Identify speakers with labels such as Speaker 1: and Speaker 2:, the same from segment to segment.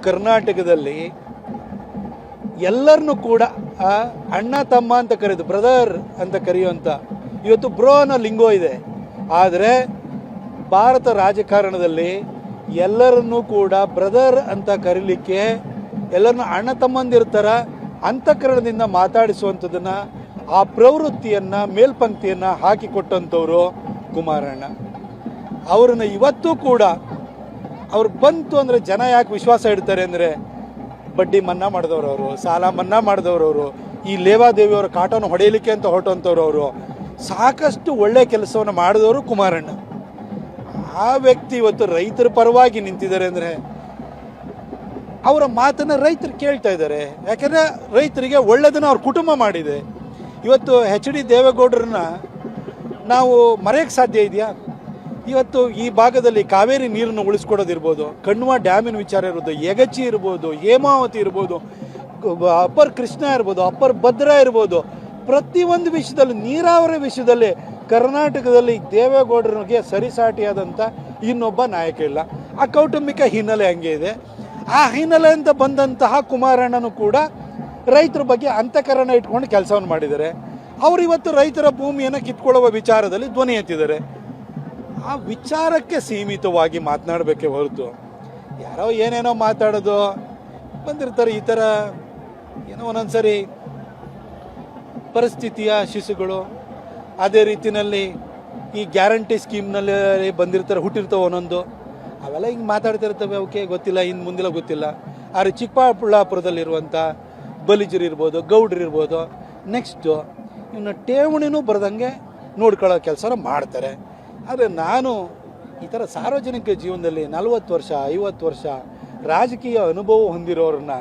Speaker 1: ಕರ್ನಾಟಕದಲ್ಲಿ ಎಲ್ಲರನ್ನೂ ಕೂಡ ಅಣ್ಣ ತಮ್ಮ ಅಂತ ಕರೆದು ಬ್ರದರ್ ಅಂತ ಕರೆಯುವಂಥ ಇವತ್ತು ಬ್ರೋ ಅನ್ನೋ ಲಿಂಗೋ ಇದೆ. ಆದರೆ ಭಾರತ ರಾಜಕಾರಣದಲ್ಲಿ ಎಲ್ಲರನ್ನೂ ಕೂಡ ಬ್ರದರ್ ಅಂತ ಕರೀಲಿಕ್ಕೆ ಎಲ್ಲರನ್ನೂ ಅಣ್ಣ ತಮ್ಮಂದಿರ್ತಾರ ಅಂತಃಕರಣದಿಂದ ಮಾತಾಡಿಸುವಂಥದ್ದನ್ನು ಆ ಪ್ರವೃತ್ತಿಯನ್ನು ಮೇಲ್ಪಂಕ್ತಿಯನ್ನು ಹಾಕಿಕೊಟ್ಟಂಥವ್ರು ಕುಮಾರಣ್ಣ. ಅವ್ರನ್ನ ಇವತ್ತೂ ಕೂಡ ಅವ್ರು ಬಂತು ಅಂದರೆ ಜನ ಯಾಕೆ ವಿಶ್ವಾಸ ಇಡ್ತಾರೆ ಅಂದರೆ ಬಡ್ಡಿ ಮನ್ನಾ ಮಾಡಿದವರು ಅವರು, ಸಾಲ ಮನ್ನಾ ಮಾಡಿದವರು, ಈ ಲೇವಾದೇವಿಯವರ ಕಾಟನ್ನು ಹೊಡೆಯಲಿಕ್ಕೆ ಅಂತ ಹೊರಟಂಥವ್ರು ಅವರು, ಸಾಕಷ್ಟು ಒಳ್ಳೆ ಕೆಲಸವನ್ನು ಮಾಡಿದವರು ಕುಮಾರಣ್ಣ. ಆ ವ್ಯಕ್ತಿ ಇವತ್ತು ರೈತರ ಪರವಾಗಿ ನಿಂತಿದ್ದಾರೆ ಅಂದರೆ ಅವರ ಮಾತನ್ನು ರೈತರು ಕೇಳ್ತಾ ಇದ್ದಾರೆ. ಯಾಕೆಂದರೆ ರೈತರಿಗೆ ಒಳ್ಳೆಯದನ್ನು ಅವ್ರ ಕುಟುಂಬ ಮಾಡಿದೆ. ಇವತ್ತು HD ದೇವೇಗೌಡರನ್ನ ನಾವು ಮರೆಯೋಕ್ಕೆ ಸಾಧ್ಯ ಇದೆಯಾ? ಇವತ್ತು ಈ ಭಾಗದಲ್ಲಿ ಕಾವೇರಿ ನೀರನ್ನು ಉಳಿಸ್ಕೊಡೋದಿರ್ಬೋದು, ಕಣ್ವ ಡ್ಯಾಮಿನ ವಿಚಾರ ಇರ್ಬೋದು, ಯಗಚಿ ಇರ್ಬೋದು, ಹೇಮಾವತಿ ಇರ್ಬೋದು, ಅಪ್ಪರ್ ಕೃಷ್ಣ ಇರ್ಬೋದು, ಅಪ್ಪರ್ ಭದ್ರಾ ಇರ್ಬೋದು, ಪ್ರತಿಯೊಂದು ವಿಷಯದಲ್ಲಿ ನೀರಾವರಿ ವಿಷಯದಲ್ಲಿ ಕರ್ನಾಟಕದಲ್ಲಿ ದೇವೇಗೌಡರಿಗೆ ಸರಿಸಾಟಿಯಾದಂಥ ಇನ್ನೊಬ್ಬ ನಾಯಕ ಇಲ್ಲ. ಆ ಕೌಟುಂಬಿಕ ಹಿನ್ನೆಲೆ ಹಂಗೆ ಇದೆ. ಆ ಹಿನ್ನೆಲೆಯಿಂದ ಬಂದಂತಹ ಕುಮಾರಣ್ಣನು ಕೂಡ ರೈತರ ಬಗ್ಗೆ ಅಂತಃಕರಣ ಇಟ್ಕೊಂಡು ಕೆಲಸವನ್ನು ಮಾಡಿದ್ದಾರೆ. ಅವರು ಇವತ್ತು ರೈತರ ಭೂಮಿಯನ್ನು ಕಿತ್ಕೊಳ್ಳುವ ವಿಚಾರದಲ್ಲಿ ಧ್ವನಿ ಎತ್ತಿದ್ದಾರೆ. ಆ ವಿಚಾರಕ್ಕೆ ಸೀಮಿತವಾಗಿ ಮಾತನಾಡಬೇಕೇ ಹೊರತು ಯಾರೋ ಏನೇನೋ ಮಾತಾಡೋದು ಬಂದಿರ್ತಾರೆ. ಈ ಥರ ಏನೋ ಒಂದೊಂದ್ಸರಿ ಪರಿಸ್ಥಿತಿಯ ಶಿಶುಗಳು, ಅದೇ ರೀತಿಯಲ್ಲಿ ಈ ಗ್ಯಾರಂಟಿ ಸ್ಕೀಮ್ನಲ್ಲಿ ಬಂದಿರ್ತಾರೆ, ಹುಟ್ಟಿರ್ತವೆ ಒಂದೊಂದು, ಅವೆಲ್ಲ ಹಿಂಗೆ ಮಾತಾಡ್ತಿರ್ತವೆ. ಅವಕ್ಕೆ ಗೊತ್ತಿಲ್ಲ, ಇನ್ನು ಮುಂದಿಲ್ಲ ಗೊತ್ತಿಲ್ಲ. ಆದರೆ ಚಿಕ್ಕಬಳ್ಳಾಪುರದಲ್ಲಿರುವಂಥ ಬಲಿಜರು ಇರ್ಬೋದು, ಗೌಡ್ರು ಇರ್ಬೋದು, ನೆಕ್ಸ್ಟು ಇನ್ನು ಠೇವಣಿನೂ ಬರೆದಂಗೆ ನೋಡ್ಕೊಳ್ಳೋ ಕೆಲಸನ ಮಾಡ್ತಾರೆ. ಆದರೆ ನಾನು ಈ ಥರ ಸಾರ್ವಜನಿಕ ಜೀವನದಲ್ಲಿ 40 ವರ್ಷ 50 ವರ್ಷ ರಾಜಕೀಯ ಅನುಭವ ಹೊಂದಿರೋರನ್ನ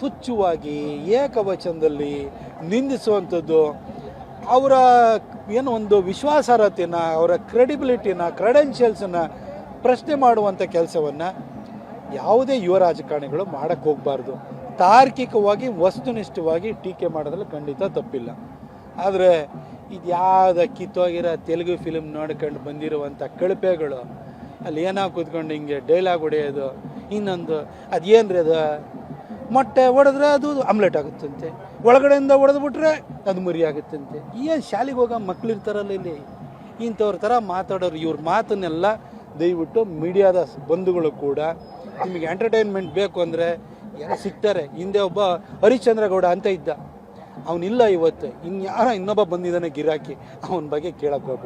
Speaker 1: ತುಚ್ಛವಾಗಿ ಏಕವಚನದಲ್ಲಿ ನಿಂದಿಸುವಂಥದ್ದು, ಅವರ ಏನು ಒಂದು ವಿಶ್ವಾಸಾರ್ಹತೆಯನ್ನು, ಅವರ ಕ್ರೆಡಿಬಿಲಿಟಿನ, ಕ್ರೆಡೆನ್ಷಿಯಲ್ಸನ್ನು ಪ್ರಶ್ನೆ ಮಾಡುವಂಥ ಕೆಲಸವನ್ನು ಯಾವುದೇ ಯುವ ರಾಜಕಾರಣಿಗಳು ಮಾಡೋಕ್ಕೆ ಹೋಗಬಾರ್ದು. ತಾರ್ಕಿಕವಾಗಿ ವಸ್ತುನಿಷ್ಠವಾಗಿ ಟೀಕೆ ಮಾಡೋದ್ರಲ್ಲಿ ಖಂಡಿತ ತಪ್ಪಿಲ್ಲ. ಆದರೆ ಇದು ಯಾವುದ ಕಿತ್ತೋಗಿರೋ ತೆಲುಗು ಫಿಲ್ಮ್ ನೋಡ್ಕೊಂಡು ಬಂದಿರುವಂಥ ಕಳಪೆಗಳು ಅಲ್ಲಿ ಏನೋ ಕೂತ್ಕೊಂಡು ಹಿಂಗೆ ಡೈಲಾಗ್ ಹೊಡೆಯೋದು, ಇನ್ನೊಂದು ಅದೇನ್ರಿ ಅದು ಮೊಟ್ಟೆ ಹೊಡೆದ್ರೆ ಅದು ಆಮ್ಲೆಟ್ ಆಗುತ್ತಂತೆ, ಒಳಗಡೆಯಿಂದ ಹೊಡೆದ್ಬಿಟ್ರೆ ಅದು ಮುರಿ ಆಗುತ್ತಂತೆ. ಏನು ಶಾಲೆಗೆ ಹೋಗೋ ಮಕ್ಕಳಿರ್ತಾರಲ್ಲ ಇಲ್ಲಿ, ಇಂಥವ್ರ ಥರ ಮಾತಾಡೋರು. ಇವ್ರ ಮಾತನ್ನೆಲ್ಲ ದಯವಿಟ್ಟು ಮೀಡಿಯಾದ ಬಂಧುಗಳು ಕೂಡ ನಿಮಗೆ ಎಂಟರ್ಟೈನ್ಮೆಂಟ್ ಬೇಕು ಅಂದರೆ ಎಲ್ಲ ಸಿಗ್ತಾರೆ. ಹಿಂದೆ ಒಬ್ಬ ಹರಿಶ್ಚಂದ್ರ ಗೌಡ ಅಂತ ಇದ್ದ, ಅವನಿಲ್ಲ ಇವತ್ತು. ಇನ್ಯಾರೋ ಇನ್ನೊಬ್ಬ ಬಂದಿದ್ದಾನೆ ಗಿರಾಕಿ, ಅವನ ಬಗ್ಗೆ ಕೇಳಕ್ಕೆ ಹೋಗ್ಬೇಡಿ.